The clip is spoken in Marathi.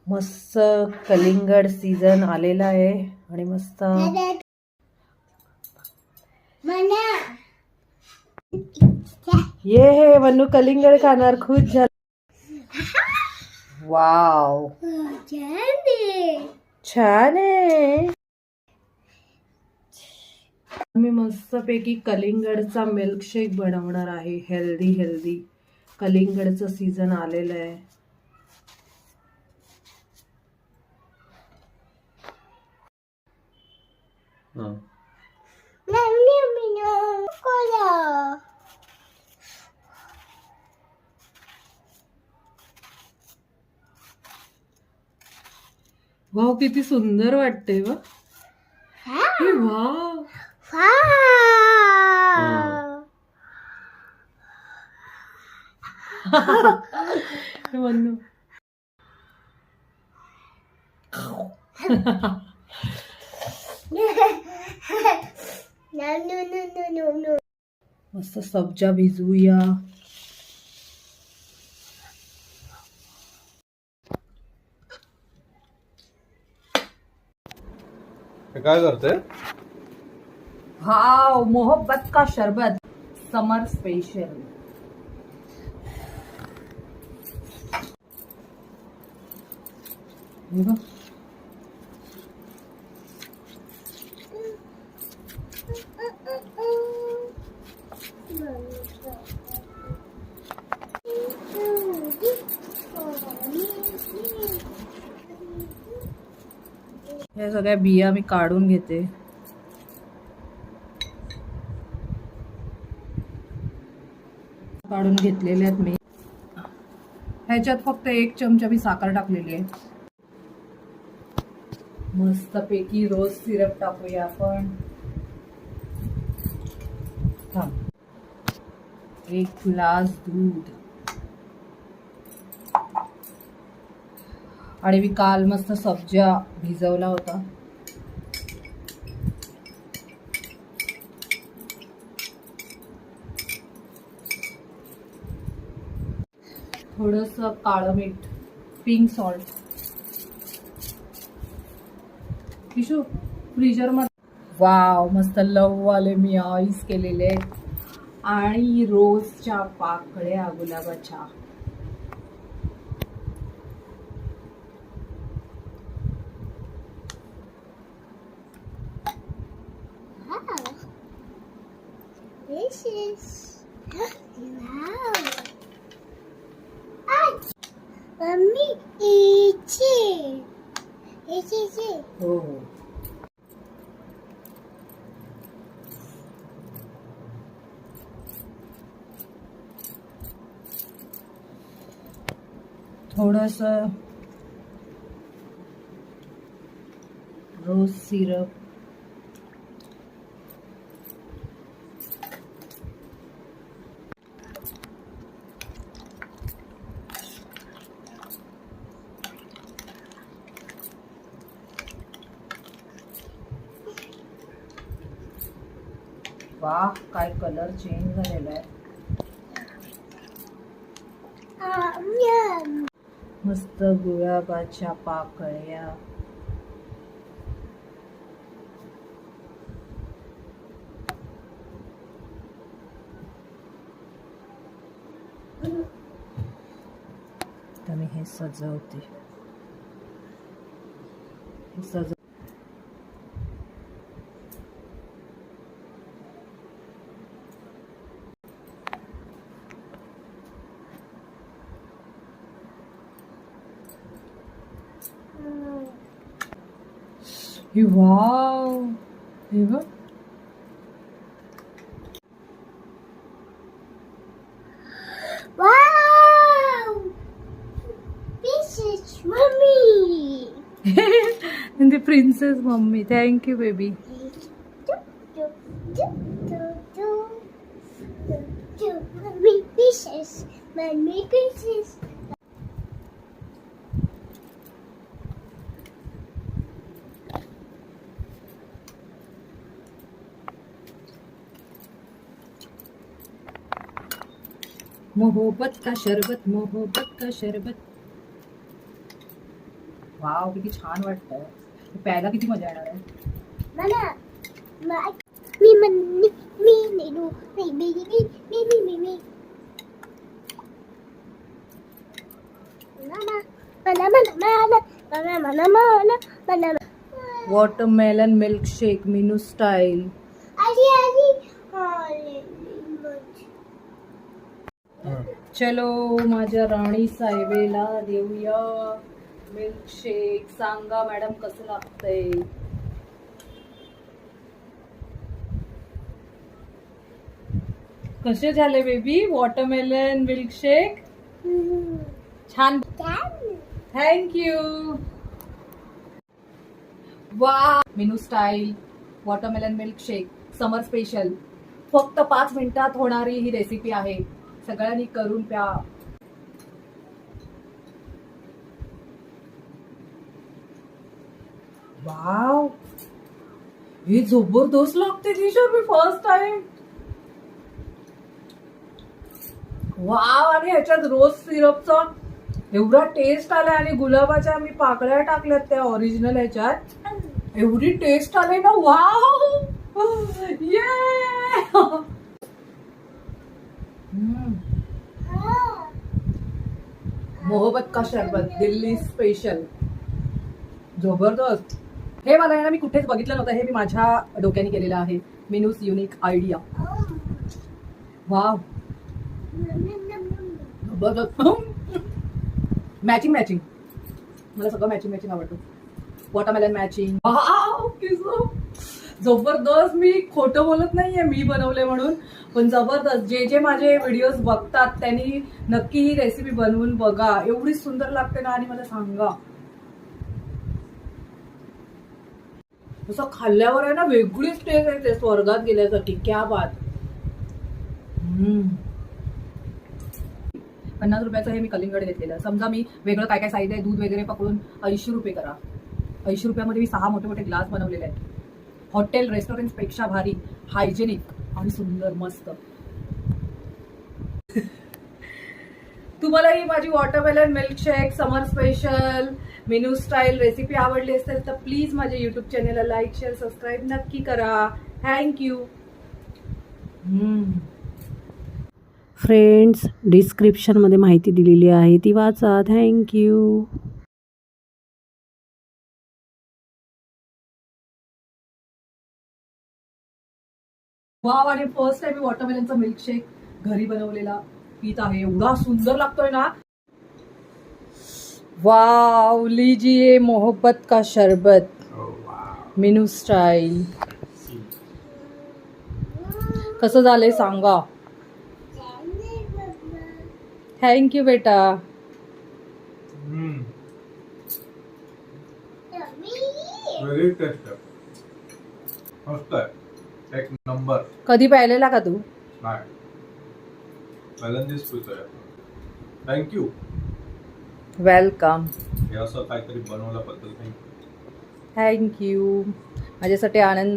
मस्त कलिंगड सीझन आलेला आहे आणि मस्त ये हे वनू कलिंगड खाणार खुश झालं. वाव छान आहे. मी मस्तपैकी कलिंगडचा मिल्कशेक बनवणार आहे. हेल्दी हेल्दी कलिंगडचं सीझन आलेलं आहे. वाव किती सुंदर वाटते वा. वाव मस्त सब्जा भिजवूया. काय करते? वाव मोहब्बत का शरबत समर स्पेशल. या सगळ्या बिया मी काढून घेते. काढून घेतलेल्या आहेत मी. ह्याच्यात फक्त 1 चमचा मी साखर टाकलेली आहे. मस्तपैकी रोज सिरप टाकूया आपण. 1 ग्लास दूध. आणि मी काल मस्त सब्जा भिजवला होता. थोडंसं काळं मीठ, पिंक सॉल्ट. किशू फ्रीजर मध्ये. वाव मस्त लव वाले मी आईस केलेले आणि रोजच्या पाकळ्या गुलाबाच्या. This is wow. Mommy, eat it. Eat it. हो थोडंसं रोज सिरप. वाह काय कलर चेंज झालेला आहे. Yum. मस्त गुलाबाच्या पाकळ्या. तर मी हे सजवते. वाव हे बघ. Wow. This is mommy. The princess mummy. Thank you baby. Mommy pieces. Mommy pieces. मोहब्बत का शरबत, मोहब्बत का शरबत. वाव, किती छान वाटतंय. प्यायला किती मजा येणार आहे. मला मी म्हणली मी नेलू मी मी मी मी मी मी मी मला मला मला मला मला मला मला मला वॉटरमेलन मिल्कशेक मिनू स्टाईल. आली आली चलो माझ्या राणी साहेबेला देऊया मिल्कशेक. सांगा मॅडम कसं लागतंय. कसे झाले बेबी वॉटरमेलन मिल्कशेक. छान. थँक्यू. वा, मेनू स्टाईल वॉटरमेलन मिल्कशेक समर स्पेशल. फक्त 5 मिनिटात होणारी ही रेसिपी आहे. सगळ्यांनी करून प्या. वाव, ही जबरदस्त लागते दिशा. मी फर्स्ट टाइम. वाव, आणि ह्याच्यात रोज सिरपचा एवढा टेस्ट आलाय आणि गुलाबाच्या मी पाकळ्या टाकल्यात त्या ओरिजिनल ह्याच्यात. एवढी टेस्ट आले ना. वाव, ये. मोहब्बत का शरबत दिल्ली स्पेशल. जबरदस्त. हे मला ना मी कुठेच बघितलं नव्हतं. हे मी माझ्या डोक्याने केलेलं आहे. मिनूस unique idea. Wow, matching matching. मला सगळं मॅचिंग मॅचिंग आवडतं. Watermelon matching. वाव, जबरदस्त. मी खोटं बोलत नाहीये मी बनवले म्हणून, पण जबरदस्त. जे जे माझे व्हिडिओज बघतात त्यांनी नक्की ही रेसिपी बनवून बघा. एवढी सुंदर लागते ना. आणि मला सांगा, असं खाल्ल्यावर आहे ना वेगळीच टेस्ट येते. स्वर्गात गेल्यासाठी. क्या बात. 50 रुपयाचं हे मी कलिंगड घेतलेलं. समजा मी वेगळं काय काय साहित्य आहे दूध वगैरे पकडून 80 रुपये करा. 80 रुपयामध्ये मी 6 मोठे मोठे ग्लास बनवलेले आहेत. हॉटेल रेस्टॉरंट पेक्षा भारी, हायजेनिक आणि सुंदर मस्त. तुम्हाला ही माझी वॉटरमेलन मिल्कशेक समर स्पेशल मेनू स्टाईल रेसिपी आवडली असेल तर प्लीज माझ्या युट्यूब चॅनलला लाईक शेअर सबस्क्राईब नक्की करा. थँक्यू. फ्रेंड्स, डिस्क्रिप्शनमध्ये माहिती दिलेली आहे ती वाचा. थँक्यू. वाव, आणि फर्स्ट टाइम मी वॉटरमेलनचा मिल्कशेक घरी बनवलेला पीत आहे. एवढा सुंदर लागतोय ना. वाव, लीजिए मोहब्बत का शरबत मेनू स्टाईल. कसं झालंय सांगा. थँक्यू बेटा. वेगळी टेस्ट आहे. मस्त आहे. एक नंबर. कधी प्यायलेला का तू. नाही, पहिल्यांदाच पितोय. थँक्यू. वेलकम. हे असं काहीतरी बनवल्याबद्दल थँक्यू. थँक्यू. माझ्यासाठी आनंद